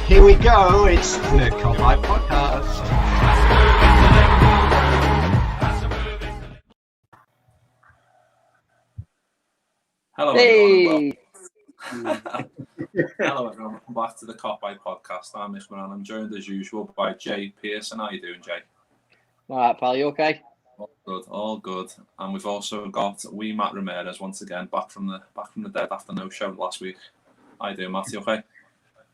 Here we go. It's the Kopite Podcast. Hello, Hey. everyone. Hello, everyone. Welcome back to the Kopite Podcast. I'm Mick, and I'm joined as usual by Jay Pearson. How you doing, Jay? All right, pal. You okay? All good, all good. And we've also got wee Matt Ramirez once again back from the dead after no show last week. How you doing, Matt? You okay?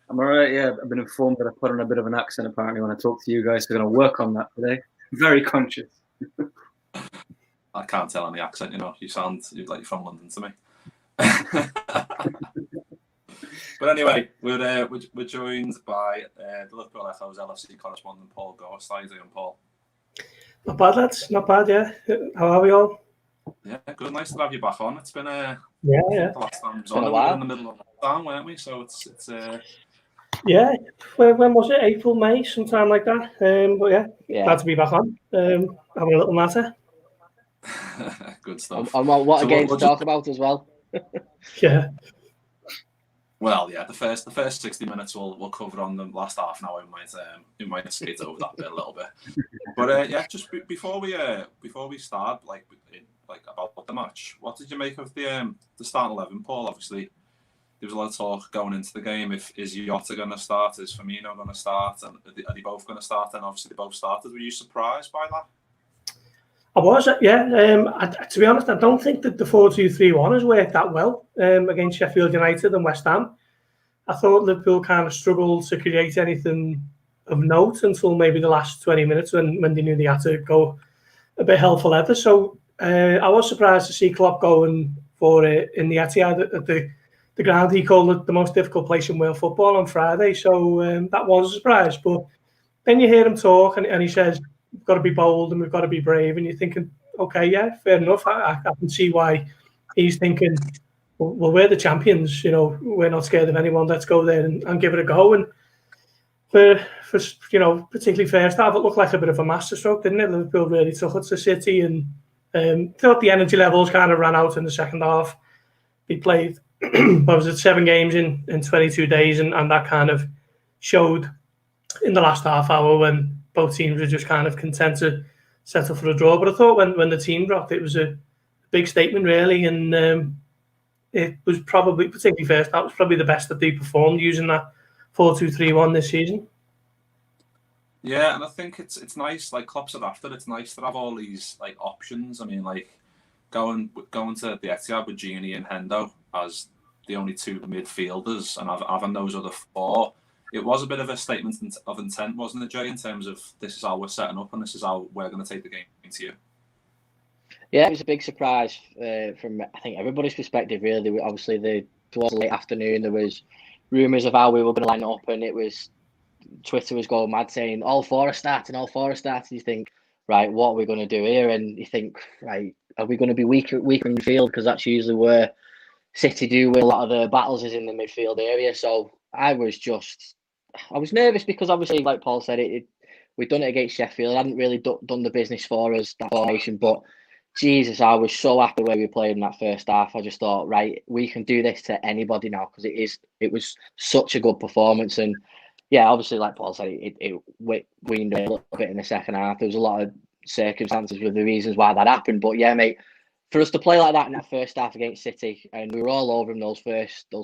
I'm all right, yeah. I've been informed that I put on a bit of an accent apparently when I talk to you guys, so I'm going to work on that today. Very conscious. I can't tell on the accent, you know. You sound like you're from London to me. But anyway, we're joined by the Liverpool Echo's LFC correspondent Paul Gorst. How you doing, Paul? Not bad, lads. Not bad, yeah. How are we all? Yeah, good. Nice to have you back on. It's been Yeah. the last time I was on, Been a we were while. in the middle of lockdown, weren't we? So it's Yeah. When was it? April, May, sometime like that. But yeah, glad to be back on. Having a little natter. good stuff. And what a So game we'll to talk about as well. Yeah. Well, yeah, the first 60 minutes we'll cover on the last half an hour. We might skate over that bit a little bit. But yeah, just before we start, like about the match, what did you make of the starting 11, Paul? Obviously, there was a lot of talk going into the game. Is Jota going to start? Is Firmino going to start? And are they both going to start? And obviously, they both started. Were you surprised by that? I was, yeah. To be honest, I don't think that the 4-2-3-1 has worked that well against Sheffield United and West Ham. I thought Liverpool kind of struggled to create anything of note until maybe the last 20 minutes when they knew they had to go a bit hell for leather. So I was surprised to see Klopp going for it in the Etihad at the ground he called it the most difficult place in world football on Friday. So that was a surprise. But then you hear him talk and he says, we've got to be bold and we've got to be brave. And you're thinking, okay, yeah, fair enough. I can see why he's thinking, well, we're the champions. You know, we're not scared of anyone. Let's go there and give it a go. And for particularly first half, it looked like a bit of a masterstroke, didn't it? Liverpool really took it to City and thought the energy levels kind of ran out in the second half. He played, 7 games in 22 days, and that kind of showed in the last half hour when both teams were just kind of content to settle for a draw. But I thought when the team dropped, it was a big statement, really, and it was probably, particularly first, that was probably the best that they performed using that 4-2-3-1 this season. Yeah, and I think it's nice, like Klopp said after, it's nice to have all these like options. I mean, like going to the Etihad with Gini and Hendo as the only two midfielders and having those other four. It was a bit of a statement of intent, wasn't it, Jay, in terms of this is how we're setting up and this is how we're going to take the game into you? Yeah, it was a big surprise from, I think, everybody's perspective, really. Obviously, towards the late afternoon, there was rumours of how we were going to line up, and Twitter was going mad saying, all four are starting. You think, right, what are we going to do here? And you think, right, are we going to be weaker in midfield? Because that's usually where City do win a lot of their battles is in the midfield area. So I was nervous because obviously, like Paul said, we'd done it against Sheffield. It hadn't really done the business for us, that formation. But Jesus, I was so happy where we played in that first half. I just thought, right, we can do this to anybody now because it was such a good performance. And yeah, obviously, like Paul said, it weaned a little bit in the second half. There was a lot of circumstances with the reasons why that happened. But yeah, mate, for us to play like that in that first half against City, and we were all over them those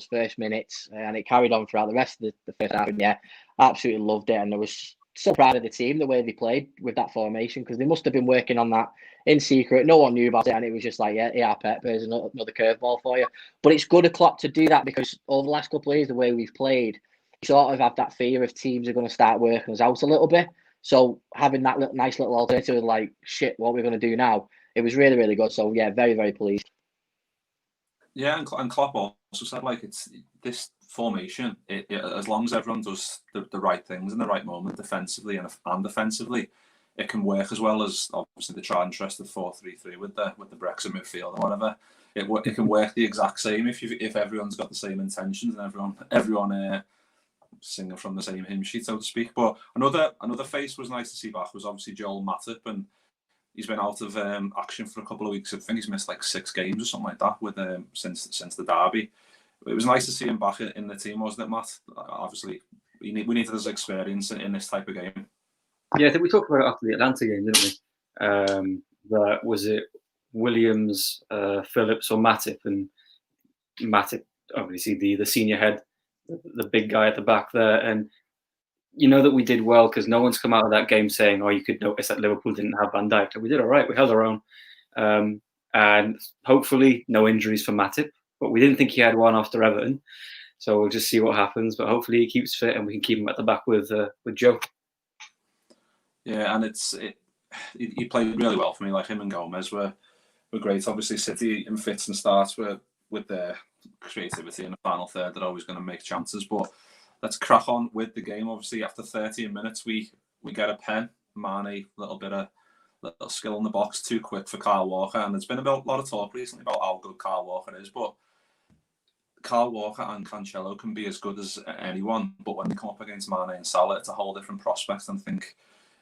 first minutes, and it carried on throughout the rest of the first half. And yeah, absolutely loved it, and I was so proud of the team the way they played with that formation because they must have been working on that in secret. No one knew about it, and it was just like, yeah, Pep, there's another curveball for you. But it's good of Klopp to do that because over the last couple of years, the way we've played, you sort of have that fear if teams are going to start working us out a little bit. So having that nice little alternative, like, shit, what we're going to do now, it was really, really good. So yeah, very, very pleased. Yeah, and Klopp also said, like, it's this formation, as long as everyone does the right things in the right moment, defensively and offensively, it can work as well as obviously the tried and trusted 4-3-3 with the Brexit midfield or whatever. It can work the exact same if everyone's got the same intentions and everyone singing from the same hymn sheet, so to speak. But another face was nice to see back was obviously Joel Matip, and he's been out of action for a couple of weeks. I think he's missed like 6 games or something like that with since the derby. It was nice to see him back in the team, wasn't it, Matt? Obviously, we needed his experience in this type of game. Yeah, I think we talked about it after the Atlanta game, didn't we? That was it. Williams, Phillips, or Matip, and Matip, obviously the senior head, the big guy at the back there, and you know that we did well because no one's come out of that game saying, "Oh, you could notice that Liverpool didn't have Van Dijk." We did all right. We held our own, and hopefully no injuries for Matip. But we didn't think he had one after Everton, so we'll just see what happens. But hopefully he keeps fit and we can keep him at the back with Joe. Yeah, and he played really well for me. Like him and Gomez were great. Obviously, City in fits and starts with their creativity in the final third. They're always going to make chances. But let's crack on with the game. Obviously, after 13 minutes, we get a pen. Mane, little skill in the box, too quick for Kyle Walker. And there's been a lot of talk recently about how good Kyle Walker is. But Kyle Walker and Cancelo can be as good as anyone. But when they come up against Mane and Salah, it's a whole different prospect. And I think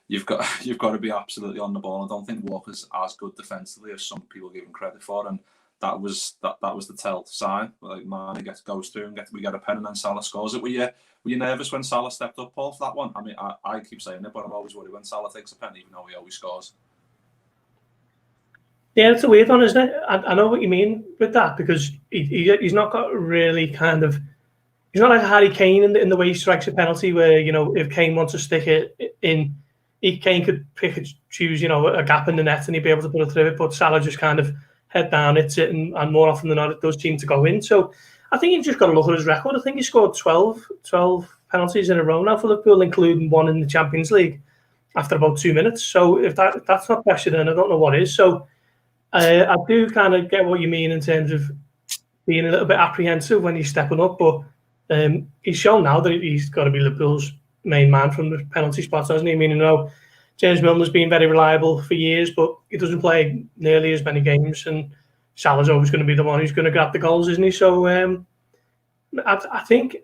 you've got to be absolutely on the ball. I don't think Walker's as good defensively as some people give him credit for, and that was the tell sign. Like Mane goes through and we get a pen, and then Salah scores it. Were you nervous when Salah stepped up, Paul, for that one? I mean, I keep saying it, but I'm always worried when Salah takes a pen, even though he always scores. Yeah, it's a weird one, isn't it? I know what you mean with that because he's not got really kind of. He's not like Harry Kane in the way he strikes a penalty, where if Kane wants to stick it in, Kane could pick and choose a gap in the net and he'd be able to put it through it. But Salah just kind of head down, hits it, and more often than not it does seem to go in. So I think you've just got to look at his record. I think he scored 12 penalties in a row now for Liverpool, including one in the Champions League after about 2 minutes. So if that's not pressure, then I don't know what is. So I do kind of get what you mean in terms of being a little bit apprehensive when he's stepping up, but he's shown now that he's got to be Liverpool's main man from the penalty spots, hasn't he? I mean, James Milner's been very reliable for years, but he doesn't play nearly as many games, and Salah's always going to be the one who's going to grab the goals, isn't he? So I think,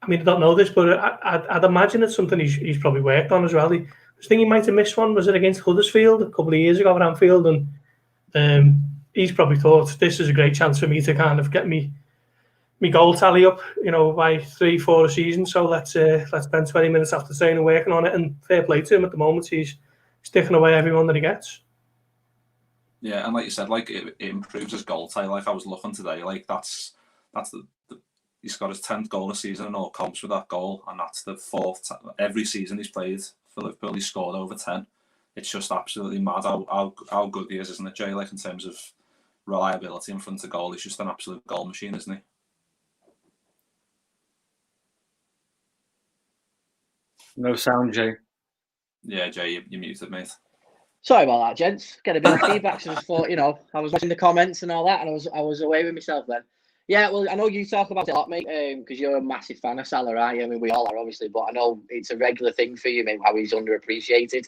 I mean, I don't know this, but I'd imagine it's something he's probably worked on as well. I think he might have missed one. Was it against Huddersfield a couple of years ago at Anfield? And he's probably thought, this is a great chance for me to kind of get me goal tally up, by 3-4 a season. So let's spend 20 minutes after training working on it. And fair play to him at the moment. He's sticking away everyone that he gets. Yeah, and like you said, like it improves his goal tally. Like I was looking today, like that's he's got his 10th goal this season in all comps with that goal, and that's the 4th every season he's played for Liverpool. He's scored over 10. It's just absolutely mad how good he is, isn't it, Jay? Like in terms of reliability in front of goal, he's just an absolute goal machine, isn't he? No sound, Jay. Yeah, Jay, you muted, mate. Sorry about that, gents. Get a bit of feedback. So I just thought, I was watching the comments and all that, and I was away with myself then. Yeah, well, I know you talk about it a lot, mate, because you're a massive fan of Salah, aren't you? I mean, we all are, obviously, but I know it's a regular thing for you, mate, how he's underappreciated.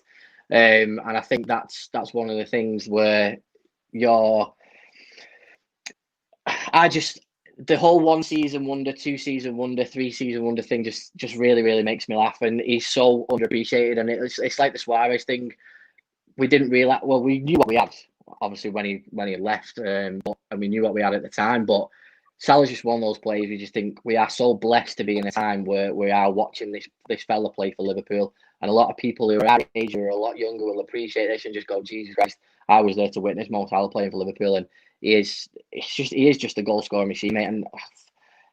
And I think that's one of the things where the whole 1 season wonder, 2 season wonder, 3 season wonder thing just really, really makes me laugh. And he's so underappreciated. And it's like the Suarez thing. We didn't realize, well, we knew what we had, obviously, when he had left, and we knew what we had at the time. But Salah's just one of those players we just think we are so blessed to be in a time where we are watching this fella play for Liverpool. And a lot of people who are our age or a lot younger will appreciate this and just go, Jesus Christ, I was there to witness Mo Salah playing for Liverpool. And he is just a goal scoring machine, mate. And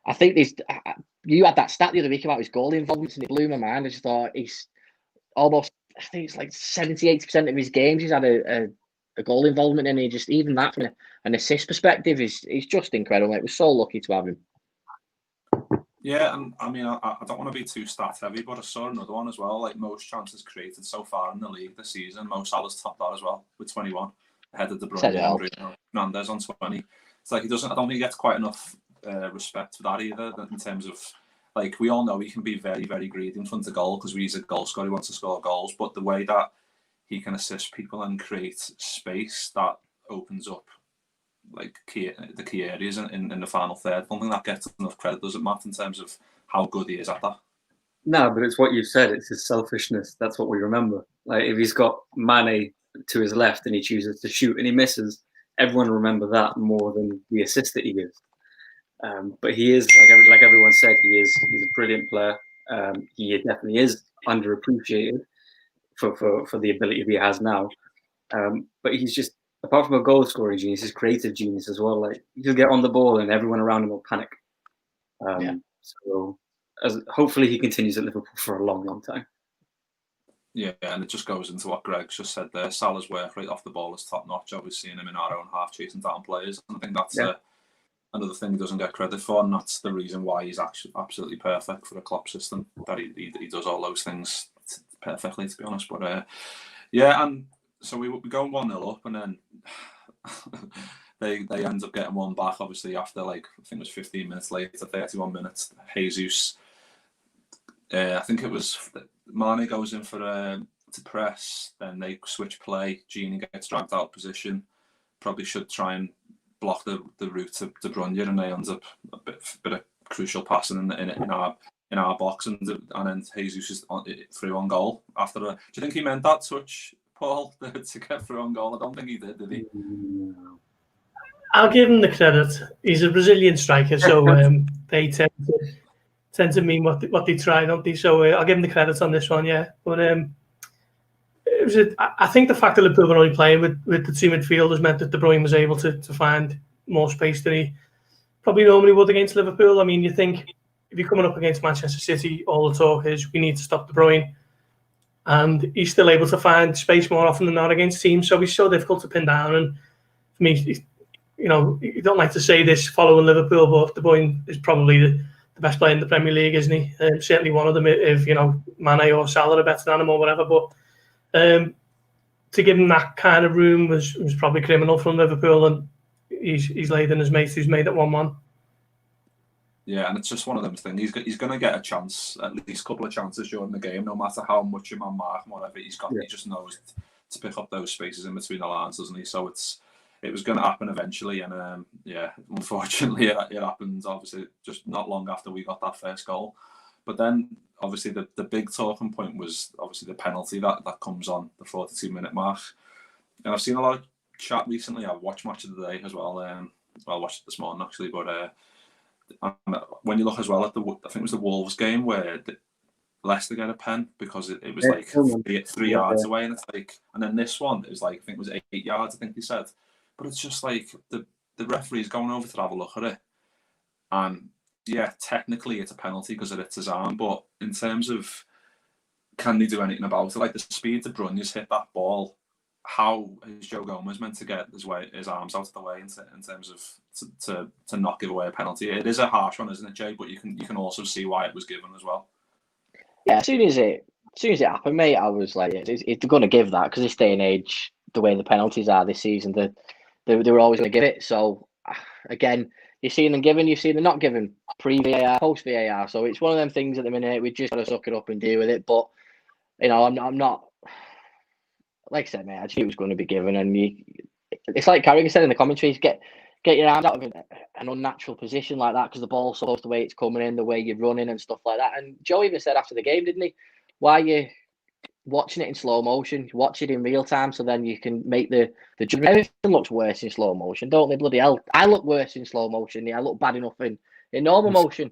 I think you had that stat the other week about his goal involvement, and it blew my mind. I just thought he's almost, I think it's like 70-80% of his games he's had a goal involvement, and he just, even that from an assist perspective is just incredible. Mate. We're so lucky to have him. Yeah, and I mean, I don't want to be too stat heavy, but I saw another one as well. Like most chances created so far in the league this season, Mo Salah's topped that as well with 21, ahead of De Bruyne and Bruno Fernandes on 20. It's like I don't think he gets quite enough respect for that either. In terms of, like, we all know he can be very, very greedy in front of goal because he's a goal scorer. He wants to score goals, but the way that he can assist people and create space that opens up like the key areas in the final third. I don't think that gets enough credit, does it, Matt, in terms of how good he is at that? No, but it's what you said. It's his selfishness. That's what we remember. Like if he's got Mane to his left and he chooses to shoot and he misses, everyone will remember that more than the assist that he gives. But he is, like everyone said, he's a brilliant player. He definitely is underappreciated for the ability that he has now. But he's just, apart from a goal scoring genius, he's creative genius as well. Like, he'll get on the ball and everyone around him will panic. So hopefully he continues at Liverpool for a long, long time. Yeah, and it just goes into what Greg's just said there. Salah's work rate off the ball is top notch. Obviously, seeing him in our own half chasing down players. And I think that's another thing he doesn't get credit for, and that's the reason why he's actually absolutely perfect for the Klopp system. That he does all those things perfectly, to be honest. But and so we go 1-0 up, and then they end up getting one back. Obviously, after I think it was 15 minutes later, 31 minutes, Jesus. I think it was Mane goes in for to press, then they switch play. Gini gets dragged out of position. Probably should try and block the route to De Bruyne, and they end up a bit of crucial passing in our box, and then Jesus is through on goal after. Do you think he meant that touch, Paul, to get through on goal? I don't think he did he? I'll give him the credit. He's a Brazilian striker, so they tend to mean what they try, don't they? So I'll give him the credit on this one, yeah. But I think the fact that Liverpool were only playing with the two midfielders meant that De Bruyne was able to find more space than he probably normally would against Liverpool. I mean, you think if you're coming up against Manchester City, all the talk is we need to stop De Bruyne, and he's still able to find space more often than not against teams. So he's so difficult to pin down. And for me, you don't like to say this following Liverpool, but De Bruyne is probably the best player in the Premier League, isn't he? Certainly one of them. If Mane or Salah are better than him or whatever, but to give him that kind of room was probably criminal from Liverpool, and he's laid in his mates who's made it 1-1. Yeah, and it's just one of them things. He's going to get a chance, at least a couple of chances during the game, no matter how much him on mark and whatever he's got. Yeah. He just knows to pick up those spaces in between the lines, doesn't he? So it was going to happen eventually, and unfortunately it happened. Obviously, just not long after we got that first goal. But then, obviously, the big talking point was obviously the penalty that comes on the 42-minute mark. And I've seen a lot of chat recently. I've watched Match of the Day as well. I watched it this morning actually. But when you look as well at I think it was the Wolves game where Leicester get a pen because it was like 3 yards away, and it's like, and then this one is like, I think it was 8 yards. I think they said, but it's just like the referee's going over to have a look at it, and yeah, technically it's a penalty because it hits his arm, but in terms of can they do anything about it, like the speed De Bruyne's hit that ball, how is Joe Gomez meant to get his arms out of the way in terms of to not give away a penalty? It is a harsh one, isn't it, Jay? But you can also see why it was given as well. Yeah, as soon as it happened, mate, I was like, it's going to give that, because this day and age, the way the penalties are this season, they were always going to give it. So again, you've seen them given, you've seen them not given, pre-VAR, post-VAR. So it's one of them things at the minute. We just got to suck it up and deal with it. But I'm not. Like I said, mate, I just knew it was going to be given, and it's like Carragher said in the commentaries, get your arms out of an unnatural position like that, because the ball's supposed the way it's coming in, the way you're running and stuff like that. And Joe even said after the game, didn't he? Why are you watching it in slow motion? Watch it in real time, so then you can make the judgment. Everything looks worse in slow motion, don't they? Bloody hell, I look worse in slow motion. I look bad enough in normal motion.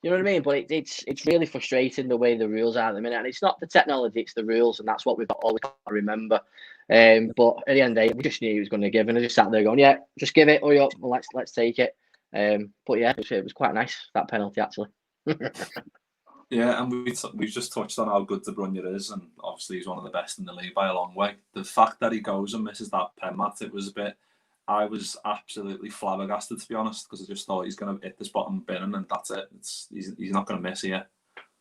You know what I mean? But it's really frustrating the way the rules are at the minute, and it's not the technology, it's the rules, and that's what we've got to remember. But at the end of the day, we just knew he was going to give, and I just sat there going, "Yeah, just give it, or let's take it." But yeah, it was quite nice, that penalty actually. Yeah, and we've just touched on how good De Bruyne is, and obviously he's one of the best in the league by a long way. The fact that he goes and misses that pen, Matt, it was a bit. I was absolutely flabbergasted, to be honest, because I just thought he's going to hit this bottom bin and that's it. He's not going to miss here.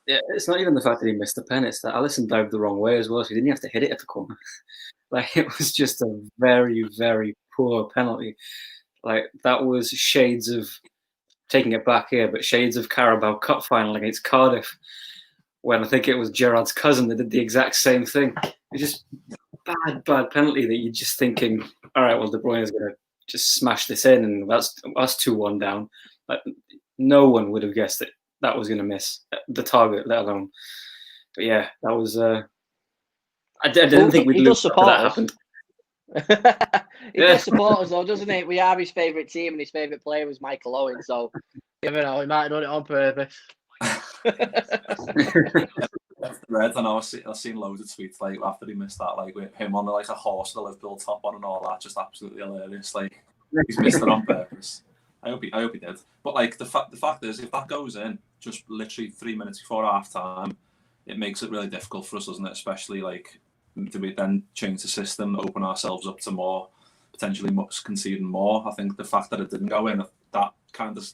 Yeah, it's not even the fact that he missed the pen; it's that Alisson dived the wrong way as well, so he didn't have to hit it at the corner. Like, it was just a very, very poor penalty. Like, that was shades of, taking it back here, but shades of Carabao Cup final against Cardiff, when I think it was Gerrard's cousin that did the exact same thing. It's just bad penalty that you're just thinking, all right, well, De Bruyne is going to just smash this in, and that's 2-1 down. But no one would have guessed that was going to miss the target, let alone. But yeah, that was. I didn't think we'd lose after that happened. He does support us though, doesn't he? We are his favourite team, and his favourite player was Michael Owen, so you know, he might have done it on purpose. Red, I know I've seen loads of tweets like after he missed that, like with him on like a horse with a Liverpool top on and all that, just absolutely hilarious. Like he's missed it on purpose. I hope he did. But like the fact is, if that goes in just literally 3 minutes before half time, it makes it really difficult for us, doesn't it? Especially like, do we then change the system, open ourselves up to more, potentially conceding more? I think the fact that it didn't go in, that kind of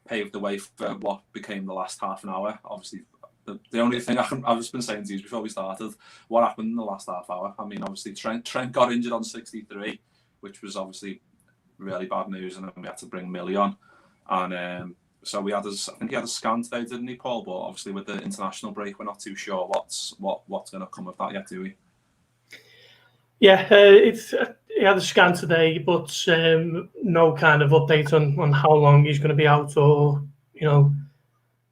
paved the way for what became the last half an hour. Obviously, the only thing I've just been saying to you before we started, what happened in the last half hour? I mean, obviously Trent got injured on 63, which was obviously really bad news, and then we had to bring Millie on, and so I think he had a scan today, didn't he, Paul? But obviously with the international break, we're not too sure what's going to come of that yet, do we? Yeah, he had a scan today, but no kind of update on how long he's going to be out, or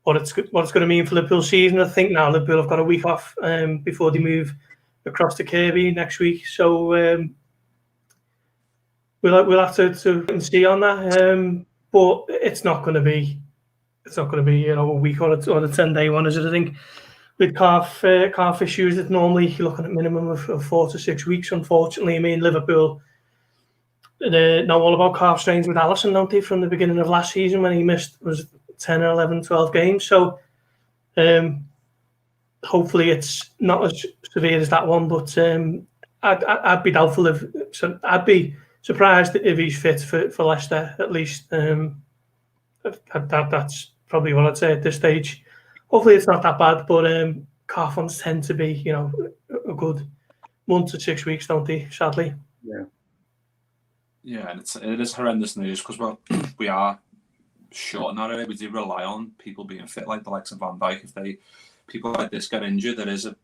what it's going to mean for Liverpool's season. I think now Liverpool have got a week off before they move across to Kirby next week, so we'll have to see on that. But it's not going to be a week or a 10-day one, is it? I think with calf issues, it's normally you're looking at a minimum of 4 to 6 weeks. Unfortunately, I mean, Liverpool know all about calf strains with Alisson, don't they, from the beginning of last season when he missed 10 or 11, 12 games. So hopefully it's not as severe as that one, but I'd be doubtful I'd be surprised if he's fit for Leicester, at least. That's probably what I'd say at this stage. Hopefully it's not that bad, but calf ones tend to be, a good 1 to 6 weeks, don't they, sadly? Yeah, and it is horrendous news because we are short in that area. We do rely on people being fit, like the likes of Van Dijk. If people like this get injured, there is a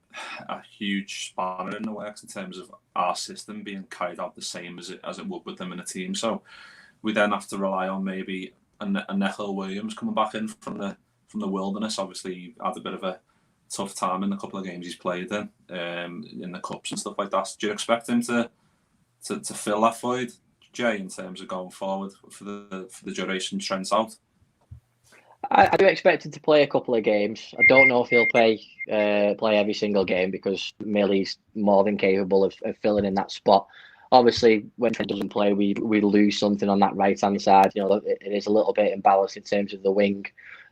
huge spanner in the works in terms of our system being carried out the same as it would with them in a team. So we then have to rely on maybe a Neco Williams coming back in from the wilderness. Obviously, he had a bit of a tough time in a couple of games he's played in the cups and stuff like that. Do you expect him to fill that void, Jay, in terms of going forward for the duration Trent's out? I do expect him to play a couple of games. I don't know if he'll play every single game because Millie's more than capable of filling in that spot. Obviously, when Trent doesn't play, we lose something on that right-hand side. It is a little bit imbalanced in terms of the wing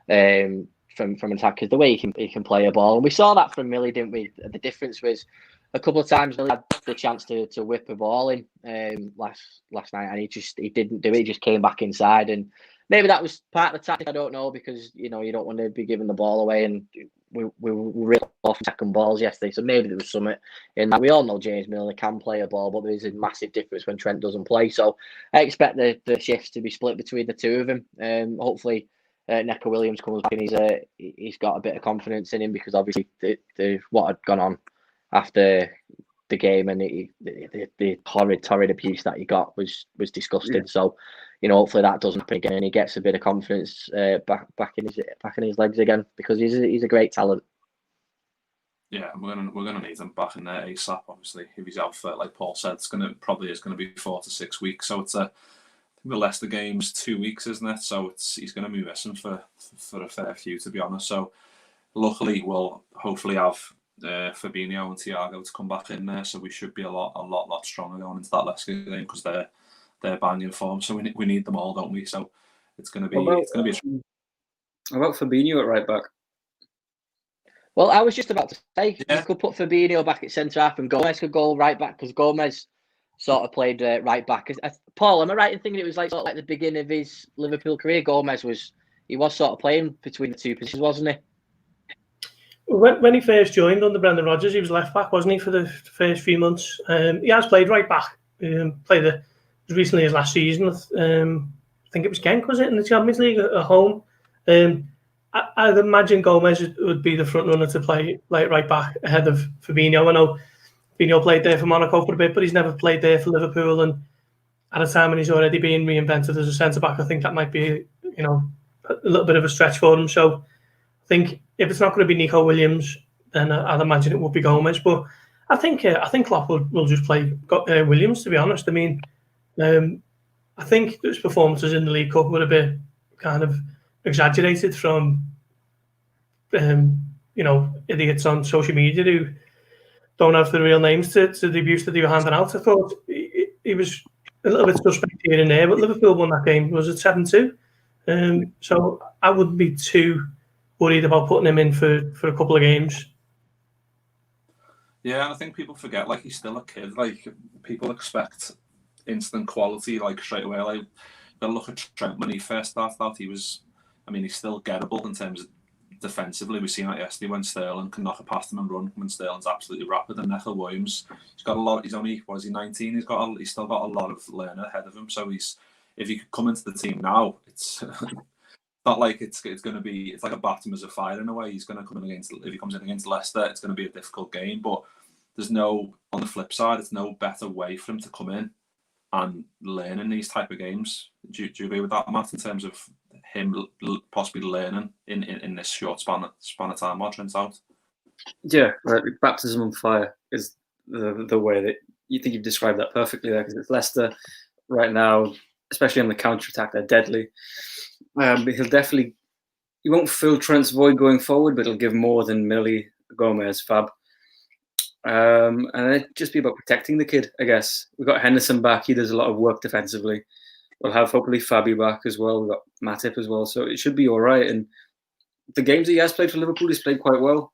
from an attack, because the way he can play a ball. And we saw that from Millie, didn't we? The difference was a couple of times Millie had the chance to whip a ball in last night, and he didn't do it. He just came back inside, and maybe that was part of the tactic. I don't know, because you don't want to be giving the ball away, and we were really off second balls yesterday. So maybe there was something in that. We all know James Milner can play a ball, but there is a massive difference when Trent doesn't play. So I expect the shifts to be split between the two of them. Hopefully, Neco Williams comes back and he's got a bit of confidence in him, because obviously what had gone on after the game and the torrid abuse that he got was disgusting. Yeah. So hopefully that doesn't happen again and he gets a bit of confidence back in his legs again, because he's a great talent. Yeah, we're gonna need him back in there ASAP. Obviously, if he's out for, like Paul said, it's gonna be 4 to 6 weeks. So it's the Leicester game's 2 weeks, isn't it? So he's gonna be missing for a fair few, to be honest. So luckily we'll hopefully have Fabinho and Thiago to come back in there. So we should be a lot stronger going into that Leicester game, because they're banging form. So we need them all, don't we? So it's gonna be About Fabinho at right back? Well, I was just about to say, you could put Fabinho back at centre half and Gomez could go right back, because Gomez sort of played right back. Paul, am I right in thinking it was like the beginning of his Liverpool career? Gomez was sort of playing between the two positions, wasn't he? When he first joined under Brendan Rodgers, he was left back, wasn't he, for the first few months? He has played right back. Played as recently as last season. I think it was Genk, was it, in the Champions League at home? I'd imagine Gomez would be the front runner to play like right back ahead of Fabinho. I know Fabinho played there for Monaco for a bit, but he's never played there for Liverpool. And at a time when he's already being reinvented as a centre back, I think that might be a little bit of a stretch for him. So I think if it's not going to be Neco Williams, then I'd imagine it would be Gomez. But I think Klopp will just play Williams, to be honest. I mean, I think his performances in the League Cup would have been kind of exaggerated from idiots on social media who don't have the real names to the abuse that they were handing out. I thought he was a little bit suspect here and there, but Liverpool won that game. Was it 7-2? So I wouldn't be too worried about putting him in for a couple of games. Yeah, and I think people forget, like, he's still a kid. Like, people expect instant quality, like, straight away. Like, you gotta look at Trent when he first started out. He's still gettable in terms of defensively. We've seen that yesterday when Sterling can knock it past him and run when Sterling's absolutely rapid. And Neco Williams, he's got a lot. He's only, was he 19? He's still got a lot of learning ahead of him. So if he could come into the team now, it's not like it's going to be. It's like a baptism as a fire in a way. He's going to come in against. If he comes in against Leicester, it's going to be a difficult game. But on the flip side, it's no better way for him to come in and learn in these type of games. Do you agree with that, Matt? In terms of him possibly learning in this short span of time while Trent's out? Yeah, right. Baptism on fire is the way that you think you've described that perfectly there, because it's Leicester right now, especially on the counter-attack, they're deadly. He won't fill Trent's void going forward, but he'll give more than Millie, Gomez, Fab. And it'd just be about protecting the kid, I guess. We've got Henderson back. He does a lot of work defensively. We'll have hopefully Fabi back as well. We've got Matip as well. So it should be all right. And the games that he has played for Liverpool, he's played quite well.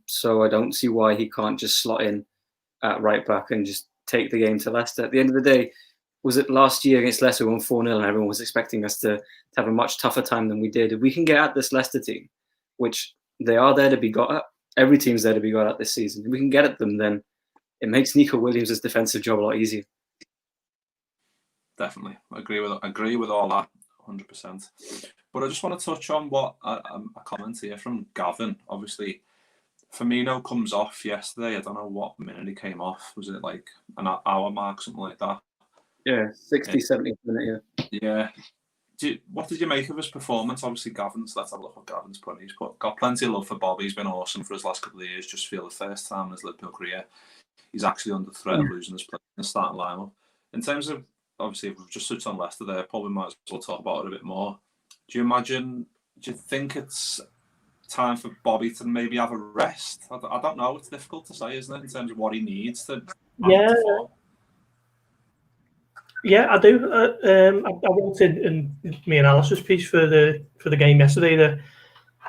So I don't see why he can't just slot in at right back and just take the game to Leicester. At the end of the day, was it last year against Leicester, we won 4-0 and everyone was expecting us to have a much tougher time than we did. If we can get at this Leicester team, which they are there to be got at, every team's there to be got at this season. If we can get at them, then it makes Neco Williams' defensive job a lot easier. Definitely. I agree with all that, 100%. But I just want to touch on what a comment here from Gavin. Obviously, Firmino comes off yesterday. I don't know what minute he came off. Was it like an hour mark, something like that? Yeah, 60, 70 minute, yeah. What did you make of his performance? Obviously, let's have a look what Gavin's put. He's got plenty of love for Bobby. He's been awesome for his last couple of years. Just feel the first time in his Liverpool career, he's actually under threat of losing his place in the starting lineup. In terms of, obviously, if we've just touched on Leicester there, probably might as well talk about it a bit more. Do you think it's time for Bobby to maybe have a rest? I don't know. It's difficult to say, isn't it, in terms of what he needs to perform? Yeah, I do. I wrote in my analysis piece for the game yesterday that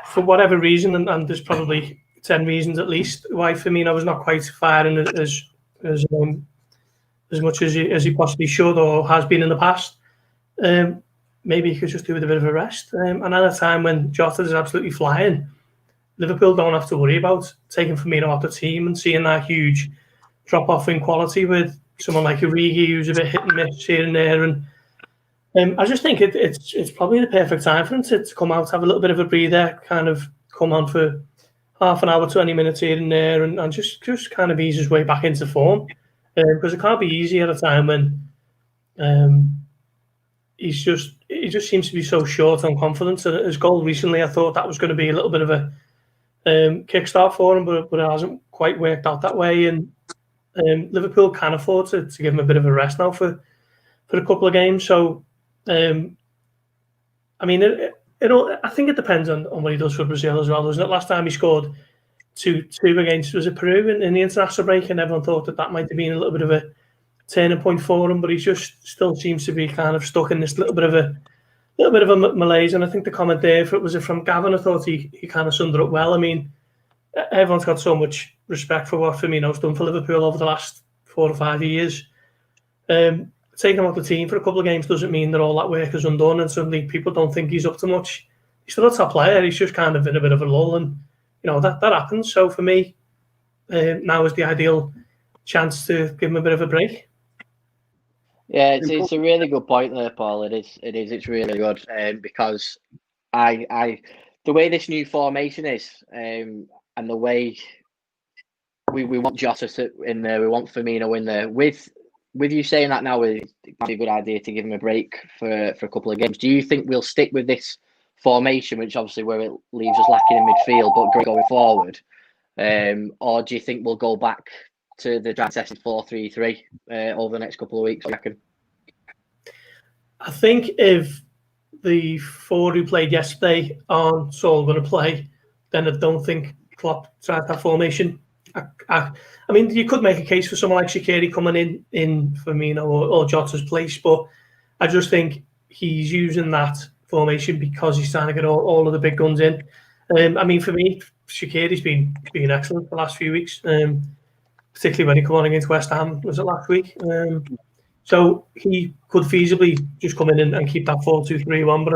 for whatever reason, and there's probably 10 reasons at least why Firmino was not quite firing as much as he possibly should or has been in the past. Maybe he could just do with a bit of a rest. And at a time when Jota is absolutely flying, Liverpool don't have to worry about taking Firmino out the team and seeing that huge drop off in quality with someone like Origi, who's a bit hit and miss here and there. And I just think it's probably the perfect time for him to come out, have a little bit of a breather, kind of come on for half an hour, 20 minutes here and there, and just kind of ease his way back into form. Because it can't be easy at a time when he just seems to be so short on confidence. And his goal recently, I thought that was going to be a little bit of a kickstart for him, but it hasn't quite worked out that way. And Liverpool can afford to give him a bit of a rest now for a couple of games. So, I think it depends on what he does for Brazil as well, doesn't it? Last time he scored 2-2 against, was it Peru in the international break, and everyone thought that might have been a little bit of a turning point for him, but he just still seems to be kind of stuck in this little bit of a malaise. And I think the comment there was from Gavin. I thought he kind of summed it up well. I mean, everyone's got so much respect for what Firmino's done for Liverpool over the last 4 or 5 years. Taking him off the team for a couple of games doesn't mean that all that work is undone and suddenly people don't think he's up to much. He's still a top player. He's just kind of in a bit of a lull, and that happens. So for me, now is the ideal chance to give him a bit of a break. Yeah, it's a really good point there, Paul. It is. It's really good because the way this new formation is, and the way we want Jota in there, we want Firmino in there. With you saying that now, it might be a good idea to give him a break for a couple of games. Do you think we'll stick with this formation, which obviously where it leaves us lacking in midfield, but going forward, or do you think we'll go back to the transition 4-3-3 over the next couple of weeks? I reckon. I think if the 4 who played yesterday aren't all going to play, then I don't think Klopp tried that formation. I mean, you could make a case for someone like Shaqiri coming in Firmino or Jota's place, but I just think he's using that formation because he's trying to get all of the big guns in. I mean, for me, Shaqiri's been excellent the last few weeks, particularly when he came on against West Ham, was it last week? So he could feasibly just come in and keep that 4-2-3-1, but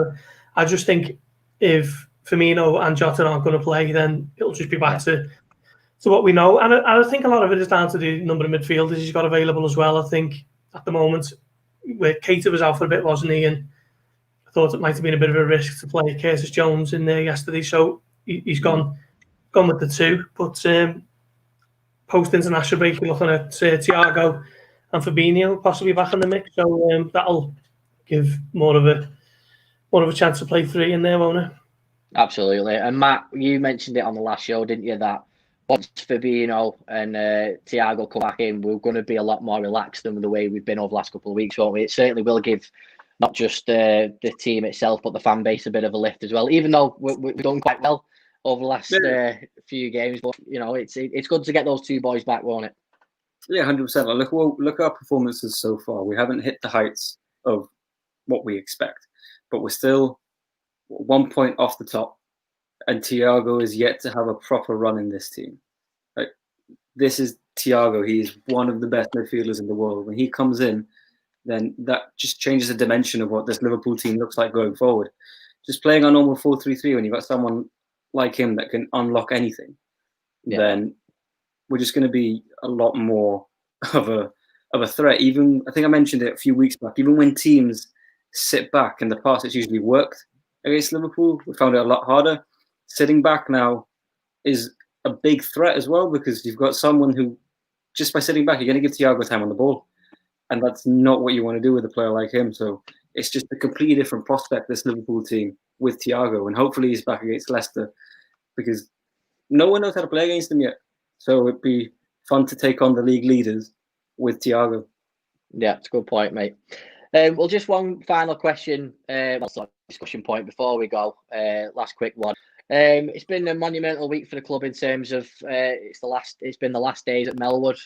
I just think if Firmino and Jota aren't going to play, then it'll just be back to what we know. And I think a lot of it is down to the number of midfielders he's got available as well. I think at the moment, where Keita was out for a bit, wasn't he? And I thought it might have been a bit of a risk to play Curtis Jones in there yesterday. So he's gone with the two. But post-international break, we're looking at Thiago and Fabinho possibly back in the mix. So that'll give more of a chance to play three in there, won't it? Absolutely. And Matt, you mentioned it on the last show, didn't you, that once Fabinho and Thiago come back in, we're going to be a lot more relaxed than the way we've been over the last couple of weeks, won't we? It certainly will give not just the team itself, but the fan base a bit of a lift as well, even though we've done quite well over the last few games. But, you know, it's good to get those two boys back, won't it? Yeah, 100%. Look at our performances so far. We haven't hit the heights of what we expect, but we're still 1 point off the top. And Thiago is yet to have a proper run in this team. Like, this is Thiago. He's one of the best midfielders in the world. When he comes in, then that just changes the dimension of what this Liverpool team looks like going forward. Just playing a normal 4-3-3 when you've got someone like him that can unlock anything, then we're just going to be a lot more of a threat. Even, I think I mentioned it a few weeks back, even when teams sit back, in the past it's usually worked against Liverpool. We found it a lot harder. Sitting back now is a big threat as well, because you've got someone who, just by sitting back, you're going to give Thiago time on the ball. And that's not what you want to do with a player like him. So it's just a completely different prospect, this Liverpool team, with Thiago. And hopefully he's back against Leicester, because no one knows how to play against them yet. So it'd be fun to take on the league leaders with Thiago. Yeah, it's a good point, mate. Well, just one final question. Discussion point before we go. Last quick one. It's been a monumental week for the club in terms of it's been the last days at Melwood.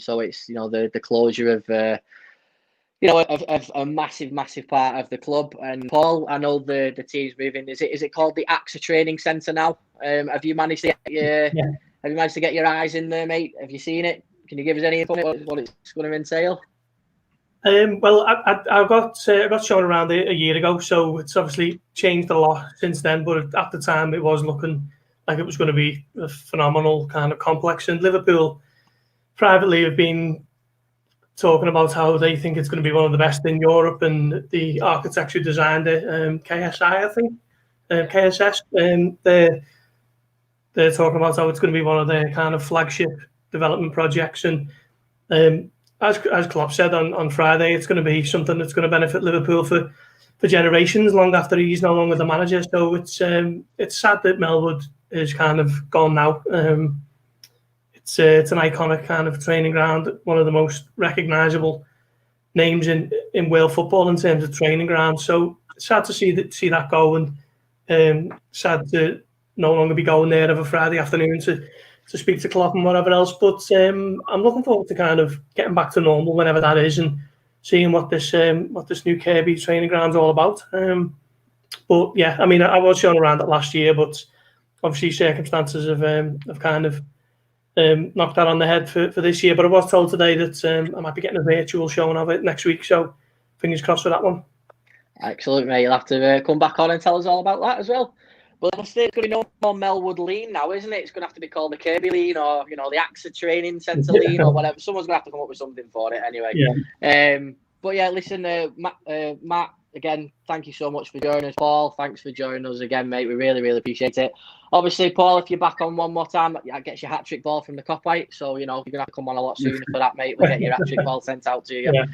So it's, you know, the closure of a massive part of the club. And Paul, I know the team's moving. Is it called the AXA Training Centre now? Have you managed to get your eyes in there, mate? Have you seen it? Can you give us any info on what it's going to entail? Well, I got shown around a year ago, so it's obviously changed a lot since then. But at the time, it was looking like it was going to be a phenomenal kind of complex. And Liverpool privately have been talking about how they think it's going to be one of the best in Europe, and the architects who designed it, KSI, I think, KSS, they're talking about how it's going to be one of their kind of flagship development projects. And as Klopp said on Friday, it's going to be something that's going to benefit Liverpool for generations, long after he's no longer the manager. So it's sad that Melwood is kind of gone now. It's an iconic kind of training ground, one of the most recognisable names in world football in terms of training ground. So it's sad to see that go, and sad to no longer be going there every Friday afternoon to speak to Klopp and whatever else. But I'm looking forward to kind of getting back to normal whenever that is, and seeing what this new Kirby training ground's all about. But yeah, I mean, I was shown around it last year, but obviously circumstances have kind of knocked that on the head for this year. But I was told today that I might be getting a virtual showing of it next week, so fingers crossed for that one. Excellent, mate. You'll have to come back on and tell us all about that as well. Well, it's going to be no more Melwood Lean now, isn't it? It's going to have to be called the Kirby Lean, or, you know, the AXA Training Centre Lean, or whatever. Someone's going to have to come up with something for it anyway. Yeah. But yeah, listen, Matt, again, thank you so much for joining us. Paul, thanks for joining us again, mate. We really, really appreciate it. Obviously, Paul, if you're back on one more time, that gets your hat-trick ball from the Kopite. So, you know, you're going to have to come on a lot sooner for that, mate. We'll get your hat-trick ball sent out to you. Yeah.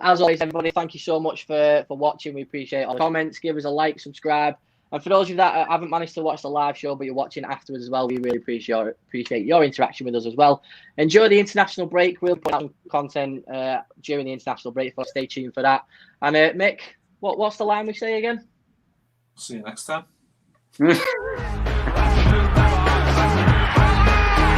As always, everybody, thank you so much for watching. We appreciate all the comments. Give us a like, subscribe. And for those of you that haven't managed to watch the live show, but you're watching afterwards as well, we really appreciate your interaction with us as well. Enjoy the international break. We'll put out some content during the international break, so stay tuned for that. And Mick, what's the line we say again? See you next time.